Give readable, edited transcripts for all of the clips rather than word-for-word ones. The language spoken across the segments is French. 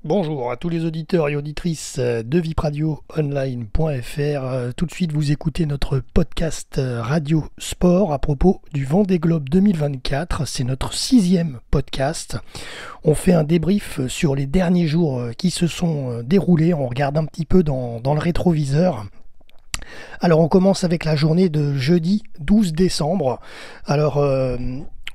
Bonjour à tous les auditeurs et auditrices de vipradioonline.fr. Tout de suite, vous écoutez notre podcast Radio Sport à propos du Vendée Globe 2024. C'est notre 6e podcast. On fait un débrief sur les derniers jours qui se sont déroulés. On regarde un petit peu dans le rétroviseur. Alors, on commence avec la journée de jeudi 12 décembre. Alors,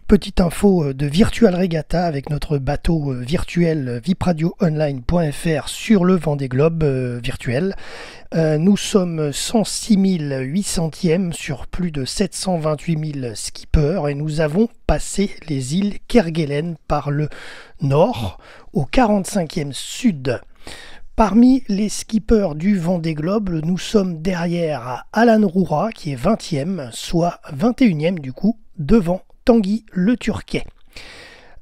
petite info de Virtual Regatta avec notre bateau virtuel vipradioonline.fr sur le Vendée Globe virtuel. Nous sommes 106 800e sur plus de 728 000 skippers et nous avons passé les îles Kerguelen par le nord au 45e sud. Parmi les skippers du Vendée Globe, nous sommes derrière Alan Roura qui est 20e, soit 21e du coup, devant Tanguy Le Turquet.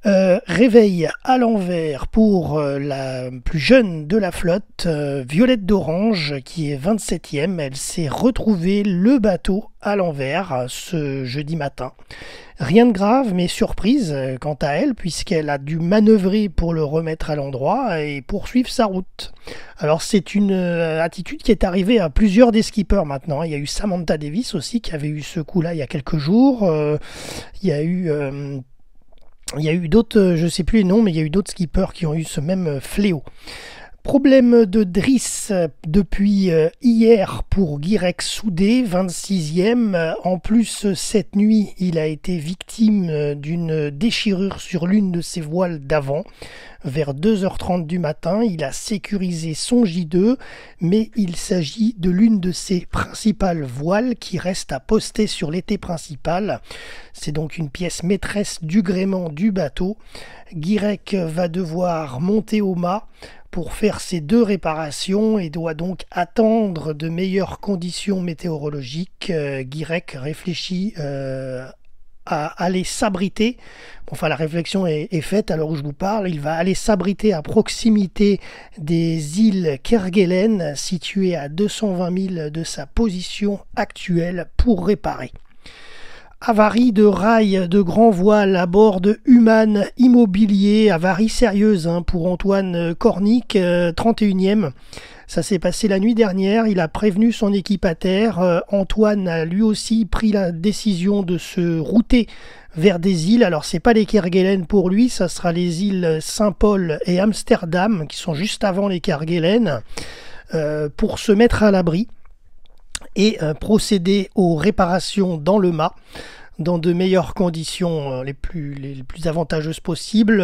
Réveil à l'envers pour la plus jeune de la flotte, Violette d'Orange, qui est 27e. Elle s'est retrouvée le bateau à l'envers ce jeudi matin. Rien de grave, mais surprise quant à elle, puisqu'elle a dû manœuvrer pour le remettre à l'endroit et poursuivre sa route. Alors c'est une attitude qui est arrivée à plusieurs des skippers maintenant. Il y a eu Samantha Davis aussi qui avait eu ce coup-là il y a quelques jours. Il y a eu d'autres, je ne sais plus les noms, mais il y a eu d'autres skippers qui ont eu ce même fléau. Problème de Driss depuis hier pour Guirec Soudé, 26e. En plus, cette nuit, il a été victime d'une déchirure sur l'une de ses voiles d'avant. Vers 2h30 du matin, il a sécurisé son J2, mais il s'agit de l'une de ses principales voiles qui reste à poster sur l'été principal. C'est donc une pièce maîtresse du gréement du bateau. Guirec va devoir monter au mât pour faire ces deux réparations et doit donc attendre de meilleures conditions météorologiques. Guirec réfléchit à aller s'abriter. Enfin, la réflexion est faite à l'heure où je vous parle. Il va aller s'abriter à proximité des îles Kerguelen, situées à 220 000 de sa position actuelle, pour réparer. Avarie de rail de grand voile à bord de Human Immobilier, avarie sérieuse pour Antoine Cornic, 31e. Ça s'est passé la nuit dernière, il a prévenu son équipe à terre. Antoine a lui aussi pris la décision de se router vers des îles. Alors c'est pas les Kerguelen pour lui, ça sera les îles Saint-Paul et Amsterdam qui sont juste avant les Kerguelen, pour se mettre à l'abri et procéder aux réparations dans le mât dans de meilleures conditions, les plus avantageuses possibles.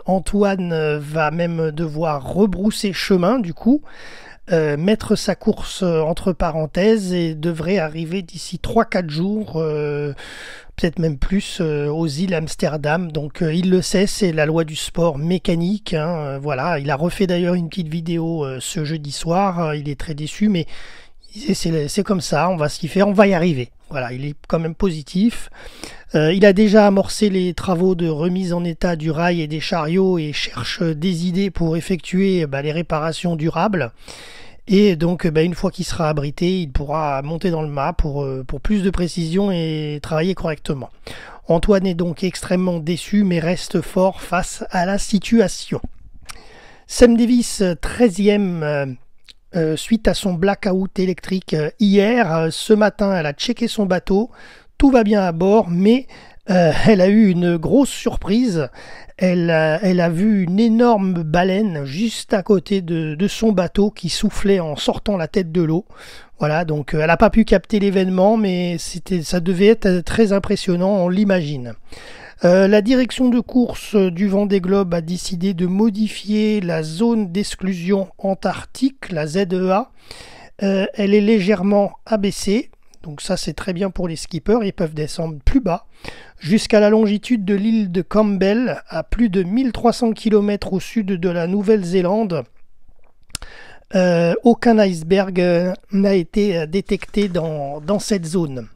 Antoine va même devoir rebrousser chemin du coup, mettre sa course entre parenthèses et devrait arriver d'ici 3-4 jours, peut-être même plus, aux îles Amsterdam. Donc il le sait, c'est la loi du sport mécanique, voilà. Il a refait d'ailleurs une petite vidéo ce jeudi soir, il est très déçu, mais c'est comme ça, on va s'y faire, on va y arriver. Voilà, il est quand même positif. Il a déjà amorcé les travaux de remise en état du rail et des chariots et cherche des idées pour effectuer les réparations durables. Et donc, une fois qu'il sera abrité, il pourra monter dans le mât pour plus de précision et travailler correctement. Antoine est donc extrêmement déçu, mais reste fort face à la situation. Sam Davis, 13e. Suite à son blackout électrique hier, ce matin elle a checké son bateau, tout va bien à bord, mais elle a eu une grosse surprise. Elle a vu une énorme baleine juste à côté de son bateau qui soufflait en sortant la tête de l'eau. Voilà, donc elle n'a pas pu capter l'événement, mais ça devait être très impressionnant, on l'imagine. La direction de course du Vendée Globe a décidé de modifier la zone d'exclusion antarctique, la ZEA. Elle est légèrement abaissée, donc ça c'est très bien pour les skippers, ils peuvent descendre plus bas, jusqu'à la longitude de l'île de Campbell, à plus de 1300 km au sud de la Nouvelle-Zélande. Aucun iceberg n'a été détecté dans cette zone.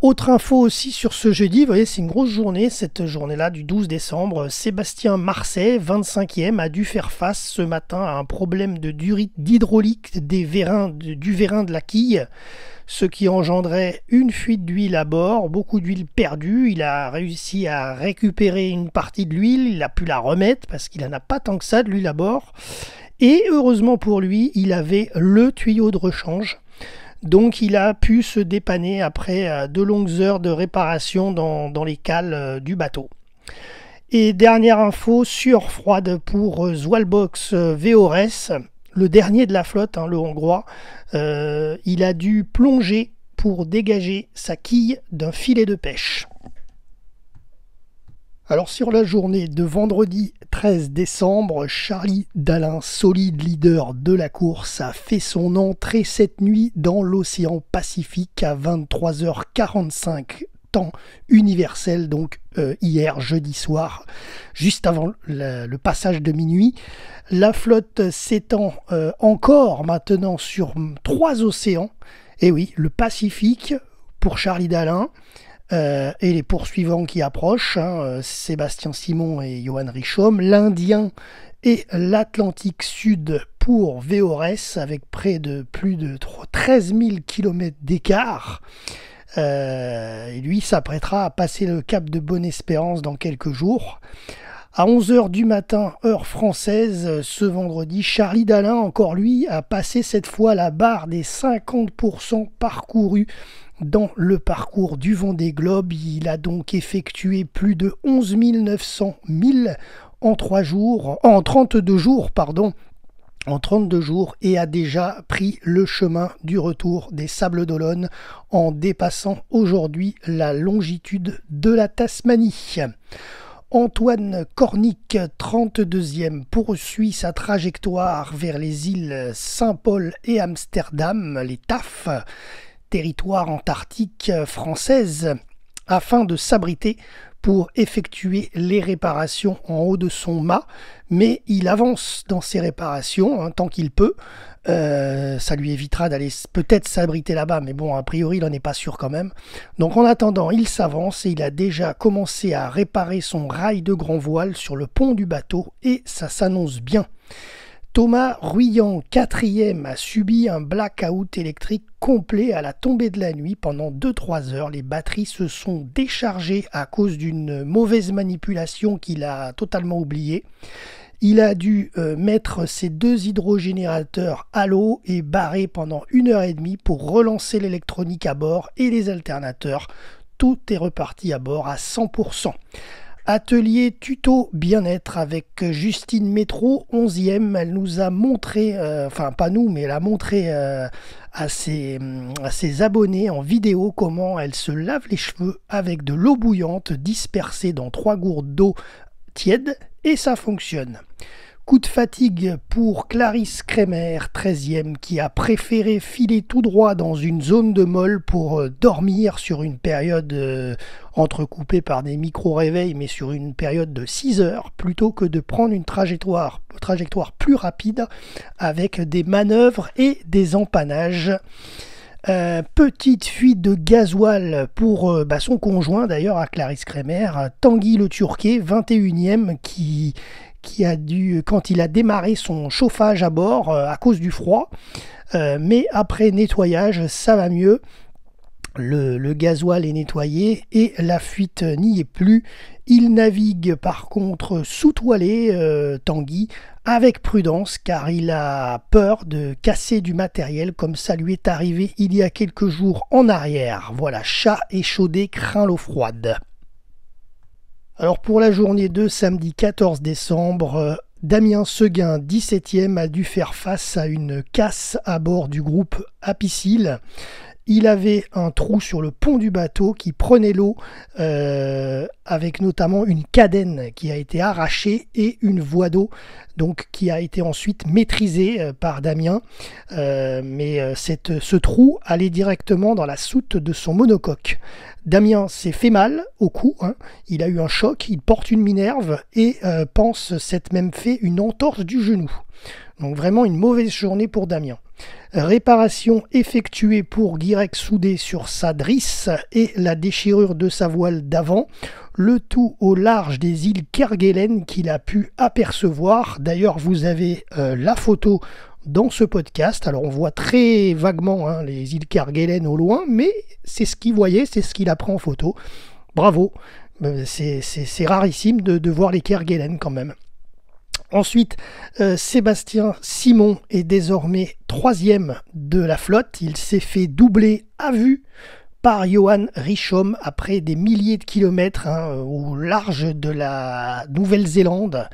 Autre info aussi sur ce jeudi, vous voyez, c'est une grosse journée, cette journée-là du 12 décembre. Sébastien Marcet, 25e, a dû faire face ce matin à un problème d'hydraulique du vérin de la quille, ce qui engendrait une fuite d'huile à bord, beaucoup d'huile perdue. Il a réussi à récupérer une partie de l'huile, il a pu la remettre parce qu'il n'en a pas tant que ça de l'huile à bord. Et heureusement pour lui, il avait le tuyau de rechange. Donc il a pu se dépanner après de longues heures de réparation dans les cales du bateau. Et dernière info, sueur froide pour Zwalbox VORES, le dernier de la flotte, le hongrois. Il a dû plonger pour dégager sa quille d'un filet de pêche. Alors sur la journée de vendredi 13 décembre, Charlie Dalin, solide leader de la course, a fait son entrée cette nuit dans l'océan Pacifique à 23h45 temps universel, donc hier jeudi soir, juste avant le passage de minuit. La flotte s'étend encore maintenant sur 3 océans, et oui, le Pacifique pour Charlie Dalin, et les poursuivants qui approchent, Sébastien Simon et Johan Richomme, l'Indien et l'Atlantique Sud pour VORES, avec plus de 13 000 km d'écart. Et lui s'apprêtera à passer le cap de Bonne-Espérance dans quelques jours. À 11h du matin, heure française, ce vendredi, Charlie Dalin, encore lui, a passé cette fois la barre des 50% parcourus dans le parcours du Vendée Globe. Il a donc effectué plus de 11 900 milles en 32 jours, et a déjà pris le chemin du retour des Sables d'Olonne en dépassant aujourd'hui la longitude de la Tasmanie. Antoine Cornic, 32e, poursuit sa trajectoire vers les îles Saint-Paul et Amsterdam, les TAF, territoire antarctique française, afin de s'abriter pour effectuer les réparations en haut de son mât, mais il avance dans ses réparations tant qu'il peut. Ça lui évitera d'aller peut-être s'abriter là-bas, mais bon, a priori, il n'en est pas sûr quand même. Donc en attendant, il s'avance et il a déjà commencé à réparer son rail de grand voile sur le pont du bateau, et ça s'annonce bien. Thomas Ruyant, 4e, a subi un blackout électrique complet à la tombée de la nuit. Pendant 2-3 heures, les batteries se sont déchargées à cause d'une mauvaise manipulation qu'il a totalement oubliée. Il a dû mettre ses 2 hydrogénérateurs à l'eau et barrer pendant 1h30 pour relancer l'électronique à bord et les alternateurs. Tout est reparti à bord à 100%. Atelier tuto bien-être avec Justine Métro, 11e. Elle nous a montré, enfin pas nous, mais elle a montré à ses abonnés en vidéo comment elle se lave les cheveux avec de l'eau bouillante dispersée dans 3 gourdes d'eau tiède, et ça fonctionne. Coup de fatigue pour Clarisse Kremer, 13e, qui a préféré filer tout droit dans une zone de molle pour dormir sur une période entrecoupée par des micro-réveils, mais sur une période de 6 heures, plutôt que de prendre une trajectoire plus rapide avec des manœuvres et des empannages. Petite fuite de gasoil pour son conjoint d'ailleurs à Clarisse Kremer, Tanguy Le Turquet, 21e, qui a dû, quand il a démarré son chauffage à bord à cause du froid, mais après nettoyage ça va mieux, le gasoil est nettoyé et la fuite n'y est plus. Il navigue par contre sous-toilé, Tanguy, avec prudence, car il a peur de casser du matériel comme ça lui est arrivé il y a quelques jours en arrière. Voilà, chat échaudé craint l'eau froide. Alors pour la journée de samedi 14 décembre, Damien Seguin, 17e, a dû faire face à une casse à bord du groupe Apicil. Il avait un trou sur le pont du bateau qui prenait l'eau, avec notamment une cadène qui a été arrachée et une voie d'eau donc qui a été ensuite maîtrisée par Damien. Mais ce trou allait directement dans la soute de son monocoque. Damien s'est fait mal au cou, il a eu un choc, il porte une minerve et pense s'être même fait une entorse du genou. Donc vraiment une mauvaise journée pour Damien. Réparation effectuée pour Guirec Soudé sur sa drisse et la déchirure de sa voile d'avant, le tout au large des îles Kerguelen qu'il a pu apercevoir. D'ailleurs, vous avez la photo dans ce podcast. Alors on voit très vaguement les îles Kerguelen au loin, mais c'est ce qu'il voyait, c'est ce qu'il a pris en photo. Bravo, c'est rarissime de voir les Kerguelen quand même. Ensuite, Sébastien Simon est désormais 3e de la flotte. Il s'est fait doubler à vue par Johan Richomme après des milliers de kilomètres au large de la Nouvelle-Zélande.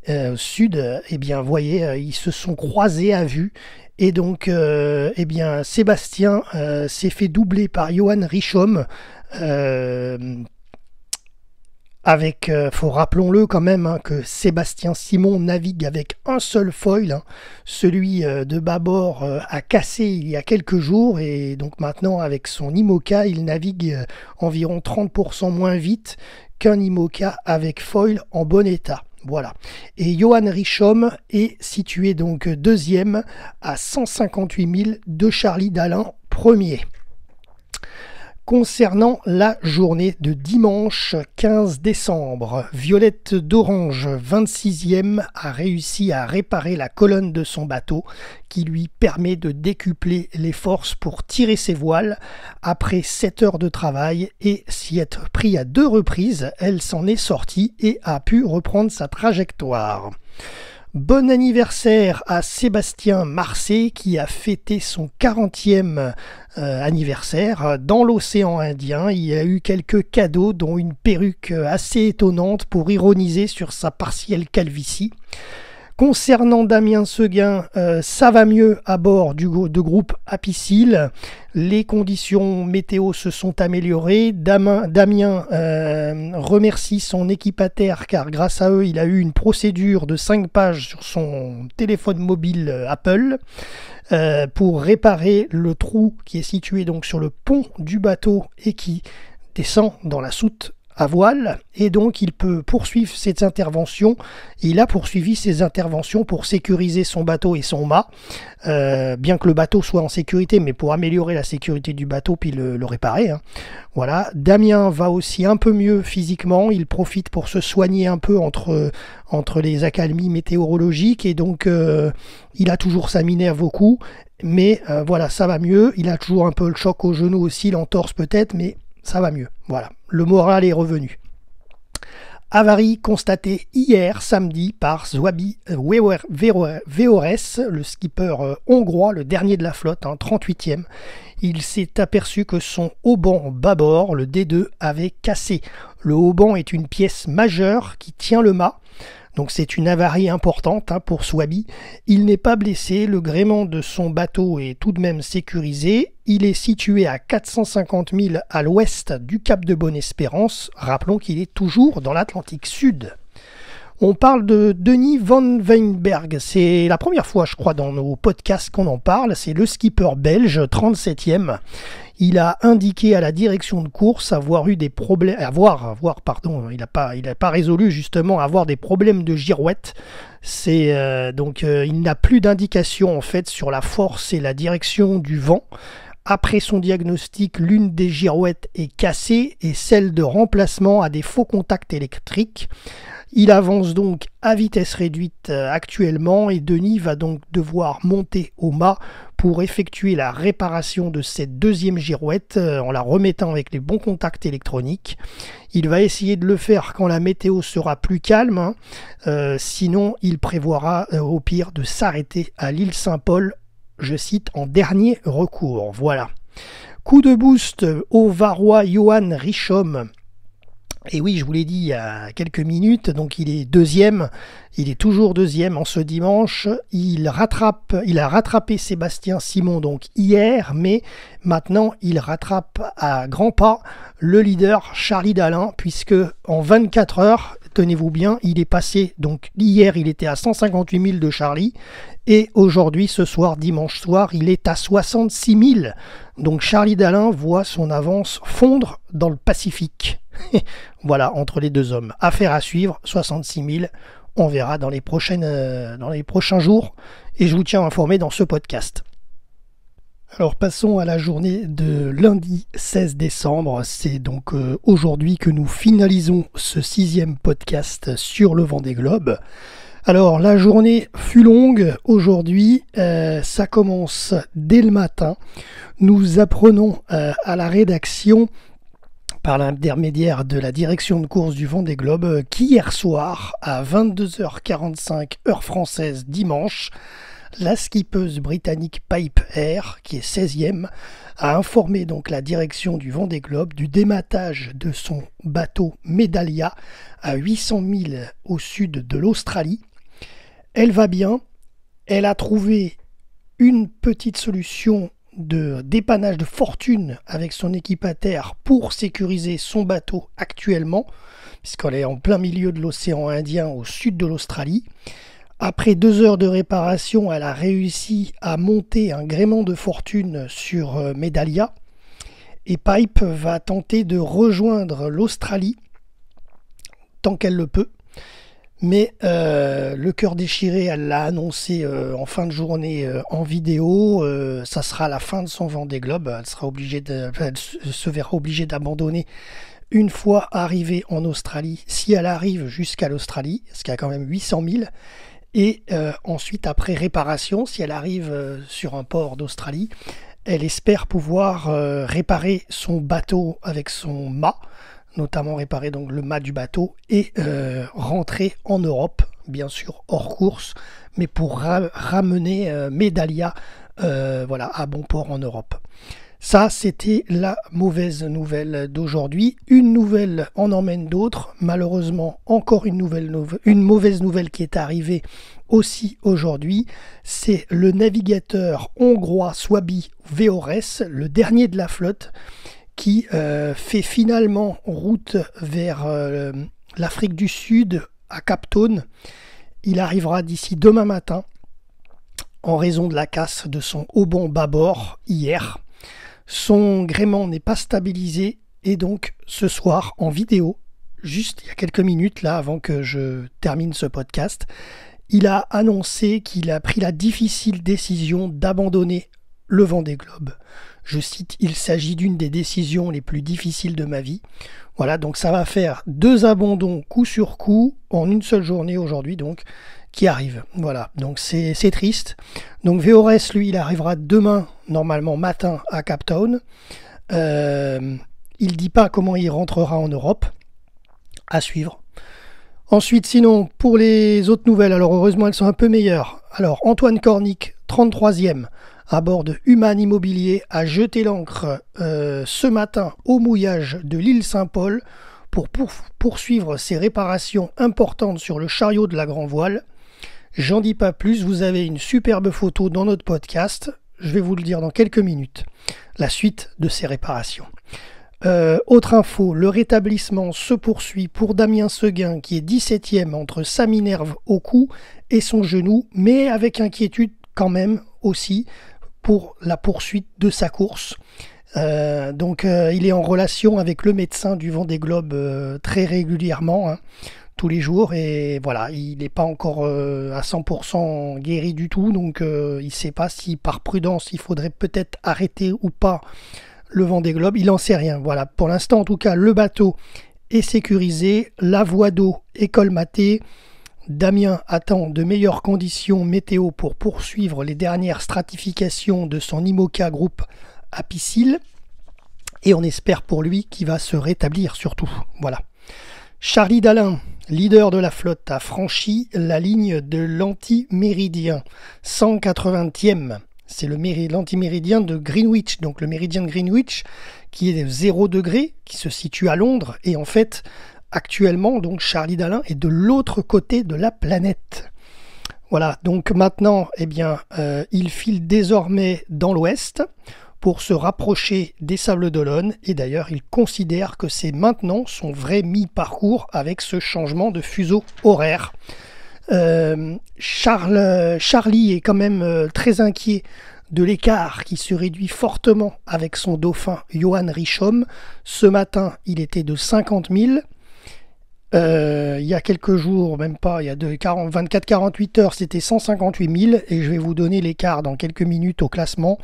Au sud, vous voyez, ils se sont croisés à vue. Et donc, Sébastien s'est fait doubler par Johan Richomme. Rappelons-le quand même que Sébastien Simon navigue avec un seul foil, celui de bâbord a cassé il y a quelques jours et donc maintenant avec son IMOCA il navigue environ 30% moins vite qu'un IMOCA avec foil en bon état. Voilà. Et Johan Richomme est situé donc 2e à 158 000 de Charlie Dalin 1er. Concernant la journée de dimanche 15 décembre, Violette d'Orange, 26e, a réussi à réparer la colonne de son bateau qui lui permet de décupler les forces pour tirer ses voiles. Après 7 heures de travail et s'y être pris à 2 reprises, elle s'en est sortie et a pu reprendre sa trajectoire. Bon anniversaire à Sébastien Marcet qui a fêté son 40e anniversaire dans l'océan Indien. Il a eu quelques cadeaux dont une perruque assez étonnante pour ironiser sur sa partielle calvitie. Concernant Damien Seguin, ça va mieux à bord de groupe Apicil. Les conditions météo se sont améliorées. Damien remercie son équipataire car grâce à eux, il a eu une procédure de 5 pages sur son téléphone mobile Apple pour réparer le trou qui est situé donc sur le pont du bateau et qui descend dans la soute à voile, et donc il peut poursuivre ses interventions. Il a poursuivi ses interventions pour sécuriser son bateau et son mât, bien que le bateau soit en sécurité, mais pour améliorer la sécurité du bateau puis le réparer. Voilà. Damien va aussi un peu mieux physiquement, il profite pour se soigner un peu entre les accalmies météorologiques, et donc il a toujours sa minerve au cou, mais voilà, ça va mieux. Il a toujours un peu le choc au genou aussi, l'entorse peut-être, mais ça va mieux. Voilà, le moral est revenu. Avarie constatée hier samedi par Zwabi Veores, le skipper hongrois, le dernier de la flotte, 38e. Il s'est aperçu que son haubans bâbord, le D2, avait cassé. Le haubans est une pièce majeure qui tient le mât. Donc c'est une avarie importante pour Swabi. Il n'est pas blessé, le gréement de son bateau est tout de même sécurisé. Il est situé à 450 000 à l'ouest du cap de Bonne-Espérance. Rappelons qu'il est toujours dans l'Atlantique Sud. On parle de Denis Van Weinberg. C'est la première fois, je crois, dans nos podcasts qu'on en parle. C'est le skipper belge, 37e. Il a indiqué à la direction de course avoir eu des problèmes, il n'a pas résolu justement avoir des problèmes de girouette. Il n'a plus d'indication en fait sur la force et la direction du vent. Après son diagnostic, l'une des girouettes est cassée et celle de remplacement a des faux contacts électriques. Il avance donc à vitesse réduite actuellement et Denis va donc devoir monter au mât pour effectuer la réparation de cette deuxième girouette en la remettant avec les bons contacts électroniques. Il va essayer de le faire quand la météo sera plus calme, sinon il prévoira au pire de s'arrêter à l'île Saint-Paul, je cite, en dernier recours. Voilà. Coup de boost au Varois Johan Richomme. Et oui, je vous l'ai dit il y a quelques minutes, donc il est 2e, il est toujours 2e en ce dimanche. Il a rattrapé Sébastien Simon donc hier, mais maintenant il rattrape à grands pas le leader Charlie Dalin, puisque en 24 heures, tenez-vous bien, il est passé, donc hier il était à 158 000 de Charlie, et aujourd'hui, ce soir, dimanche soir, il est à 66 000. Donc Charlie Dalin voit son avance fondre dans le Pacifique. Voilà, entre les deux hommes. Affaire à suivre, 66 000. On verra dans les prochains jours et je vous tiens informé dans ce podcast. Alors passons à la journée de lundi 16 décembre. C'est donc aujourd'hui que nous finalisons ce 6e podcast sur le Vendée Globe. Alors la journée fut longue aujourd'hui, ça commence dès le matin. Nous apprenons à la rédaction par l'intermédiaire de la direction de course du Vendée Globe qu'hier soir à 22h45 heure française dimanche, la skippeuse britannique Pipe Air, qui est 16e, a informé donc la direction du Vendée Globe du dématage de son bateau Medallia à 800 milles au sud de l'Australie. Elle va bien, elle a trouvé une petite solution de dépannage de fortune avec son équipataire pour sécuriser son bateau actuellement, puisqu'elle est en plein milieu de l'océan Indien au sud de l'Australie. Après 2 heures de réparation, elle a réussi à monter un gréement de fortune sur Medallia. Et Pipe va tenter de rejoindre l'Australie tant qu'elle le peut. Mais le cœur déchiré, elle l'a annoncé en fin de journée en vidéo. Ça sera la fin de son Vendée Globe. Elle se verra obligée d'abandonner une fois arrivée en Australie, si elle arrive jusqu'à l'Australie, parce qu'il y a quand même 800 000. Et ensuite, après réparation, si elle arrive sur un port d'Australie, elle espère pouvoir réparer son bateau avec son mât, notamment réparer donc le mât du bateau et rentrer en Europe, bien sûr hors course, mais pour ramener Medallia à bon port en Europe. Ça, c'était la mauvaise nouvelle d'aujourd'hui. Une nouvelle en emmène d'autres. Malheureusement, encore une mauvaise nouvelle qui est arrivée aussi aujourd'hui. C'est le navigateur hongrois Swabi Veores, le dernier de la flotte, qui fait finalement route vers l'Afrique du Sud, à Cape Town. Il arrivera d'ici demain matin, en raison de la casse de son haubon bâbord hier. Son gréement n'est pas stabilisé et donc ce soir en vidéo, juste il y a quelques minutes là avant que je termine ce podcast, il a annoncé qu'il a pris la difficile décision d'abandonner le Vendée Globe. Je cite, il s'agit d'une des décisions les plus difficiles de ma vie. Voilà, donc ça va faire 2 abandons coup sur coup en une seule journée aujourd'hui donc qui arrive. Voilà, donc c'est triste. Donc Veores, lui, il arrivera demain, normalement matin, à Cape Town. Il dit pas comment il rentrera en Europe. À suivre. Ensuite, sinon, pour les autres nouvelles, alors heureusement, elles sont un peu meilleures. Alors, Antoine Cornic, 33e, à bord de Human Immobilier, a jeté l'ancre ce matin au mouillage de l'île Saint-Paul pour poursuivre ses réparations importantes sur le chariot de la Grand Voile. J'en dis pas plus, vous avez une superbe photo dans notre podcast, je vais vous le dire dans quelques minutes, la suite de ces réparations. Autre info, le rétablissement se poursuit pour Damien Seguin qui est 17e entre sa minerve au cou et son genou, mais avec inquiétude quand même aussi pour la poursuite de sa course. Donc il est en relation avec le médecin du Vendée Globe très régulièrement, tous les jours, et voilà, il n'est pas encore à 100% guéri du tout, donc il ne sait pas si par prudence il faudrait peut-être arrêter ou pas le Vendée Globe, il n'en sait rien. Voilà, pour l'instant en tout cas le bateau est sécurisé, la voie d'eau est colmatée, Damien attend de meilleures conditions météo pour poursuivre les dernières stratifications de son IMOCA Group à Piscille, et on espère pour lui qu'il va se rétablir surtout. Voilà. Charlie Dalin, leader de la flotte, a franchi la ligne de l'antiméridien, 180e. C'est l'antiméridien de Greenwich, donc le méridien de Greenwich, qui est de 0 degré, qui se situe à Londres, et en fait, actuellement, donc Charlie Dalin est de l'autre côté de la planète. Voilà, donc maintenant, il file désormais dans l'ouest pour se rapprocher des Sables d'Olonne, et d'ailleurs il considère que c'est maintenant son vrai mi-parcours avec ce changement de fuseau horaire. Charlie est quand même très inquiet de l'écart qui se réduit fortement avec son dauphin Johan Richomme. Ce matin il était de 50 000, Il y a quelques jours, même pas, il y a 24-48 heures, c'était 158 000 et je vais vous donner l'écart dans quelques minutes au classement.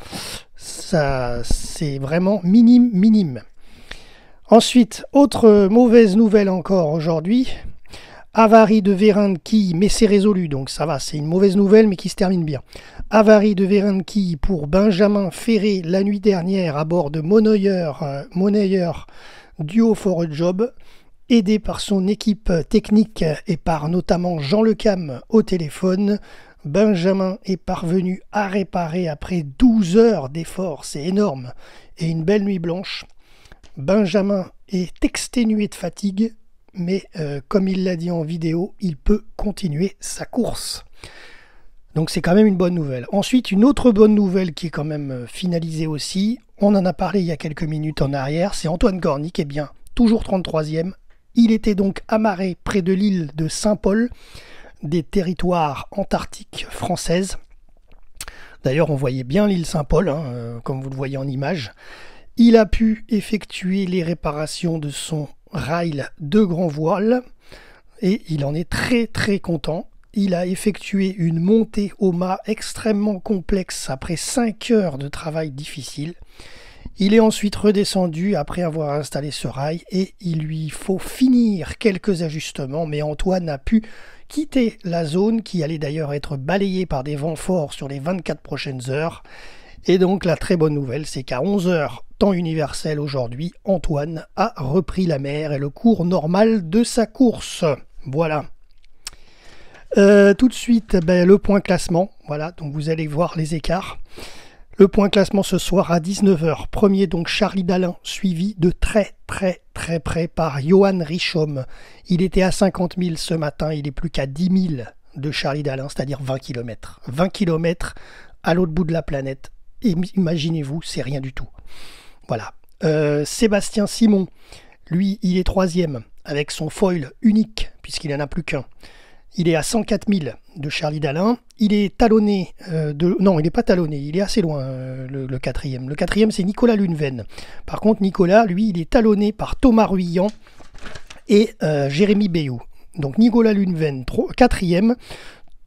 Ça, c'est vraiment minime. Ensuite, autre mauvaise nouvelle encore aujourd'hui. Avarie de vérin de quille, mais c'est résolu, donc ça va, c'est une mauvaise nouvelle mais qui se termine bien. Avarie de vérin de quille pour Benjamin Ferré la nuit dernière à bord de Monnayeur Duo for a Job. Aidé par son équipe technique et par notamment Jean Lecam au téléphone, Benjamin est parvenu à réparer après 12 heures d'efforts, c'est énorme, et une belle nuit blanche. Benjamin est exténué de fatigue, mais comme il l'a dit en vidéo, il peut continuer sa course. Donc c'est quand même une bonne nouvelle. Ensuite, une autre bonne nouvelle qui est quand même finalisée aussi, on en a parlé il y a quelques minutes en arrière, c'est Antoine Gorny qui est bien toujours 33e. Il était donc amarré près de l'île de Saint-Paul, des territoires antarctiques françaises. D'ailleurs, on voyait bien l'île Saint-Paul, comme vous le voyez en image. Il a pu effectuer les réparations de son rail de grand voile et il en est très très content. Il a effectué une montée au mât extrêmement complexe après 5 heures de travail difficile. Il est ensuite redescendu après avoir installé ce rail et il lui faut finir quelques ajustements, mais Antoine a pu quitter la zone qui allait d'ailleurs être balayée par des vents forts sur les 24 prochaines heures. Et donc la très bonne nouvelle, c'est qu'à 11 heures, temps universel aujourd'hui, Antoine a repris la mer et le cours normal de sa course. Voilà. Tout de suite, le point classement. Voilà, donc vous allez voir les écarts. Le point classement ce soir à 19h. Premier donc Charlie Dalin, suivi de très près par Johan Richomme. Il était à 50 000 ce matin, il est plus qu'à 10 000 de Charlie Dalin, c'est-à-dire 20 km. 20 km à l'autre bout de la planète. Et imaginez-vous, c'est rien du tout. Voilà. Sébastien Simon, lui, il est 3e avec son foil unique, puisqu'il n'en a plus qu'un. Il est à 104 000 de Charlie Dalin. Il est talonné Non, il n'est pas talonné, il est assez loin, le 4e. Le 4e, c'est Nicolas Luneven. Par contre, Nicolas, lui, il est talonné par Thomas Ruyant et Jérémy Bayou. Donc, Nicolas Luneven, 4e.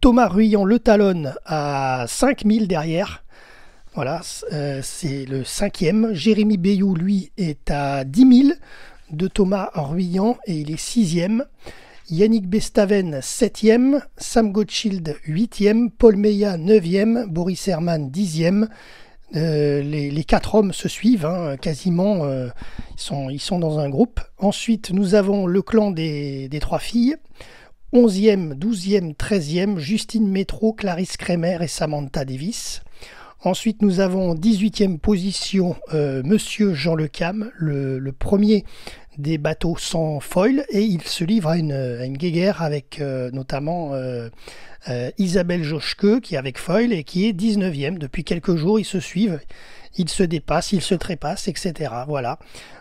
Thomas Ruyant le talonne à 5 000 derrière. Voilà, c'est le 5e. Jérémy Bayou, lui, est à 10 000 de Thomas Ruyant et il est 6e. Yannick Bestaven 7e, Sam Gottschild 8e, Paul Meillat 9e, Boris Herman 10e. Les 4 hommes se suivent, quasiment, ils sont dans un groupe. Ensuite, nous avons le clan des 3 filles, 11e, 12e, 13e, Justine Métro, Clarisse Kremer et Samantha Davis. Ensuite, nous avons en 18e position Monsieur Jean Lecam, le premier des bateaux sans foil, et il se livre à une guéguerre avec notamment Isabelle Joschke qui est avec foil et qui est 19e. Depuis quelques jours, ils se suivent, ils se dépassent, ils se trépassent, etc. Voilà.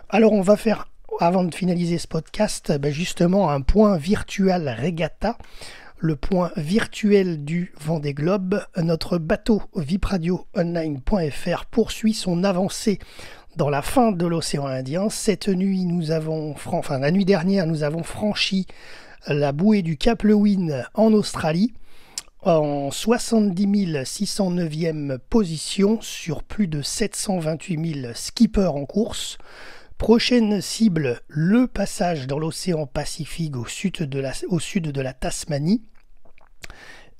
Alors on va faire, avant de finaliser ce podcast, justement un point virtuel regatta. Le point virtuel du Vendée Globe. Notre bateau vipradioonline.fr poursuit son avancée dans la fin de l'océan Indien. Cette nuit, la nuit dernière, nous avons franchi la bouée du Cap Lewin en Australie en 70 609e position sur plus de 728 000 skippers en course. Prochaine cible, le passage dans l'océan Pacifique au sud de la Tasmanie.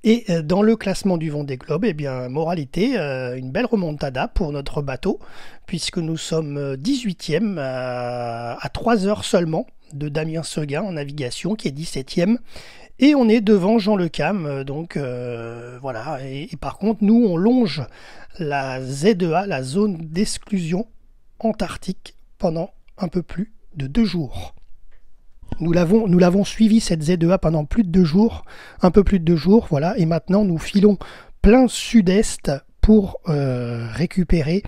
Et dans le classement du Vendée Globe, moralité, une belle remontada pour notre bateau, puisque nous sommes 18e à 3 heures seulement de Damien Seguin en navigation, qui est 17e. Et on est devant Jean Lecam, voilà. Et par contre, nous, on longe la ZEA, la zone d'exclusion antarctique, pendant un peu plus de 2 jours. Nous l'avons suivi cette ZEA pendant plus de 2 jours, un peu plus de 2 jours, voilà, et maintenant nous filons plein sud-est pour récupérer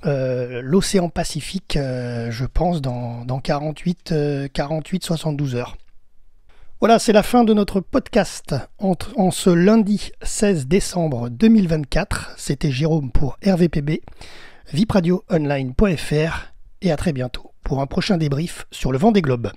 l'océan Pacifique, je pense, dans 48-72 heures. Voilà, c'est la fin de notre podcast en ce lundi 16 décembre 2024. C'était Jérôme pour RVPB, vipradioonline.fr, et à très bientôt pour un prochain débrief sur le Vendée Globe.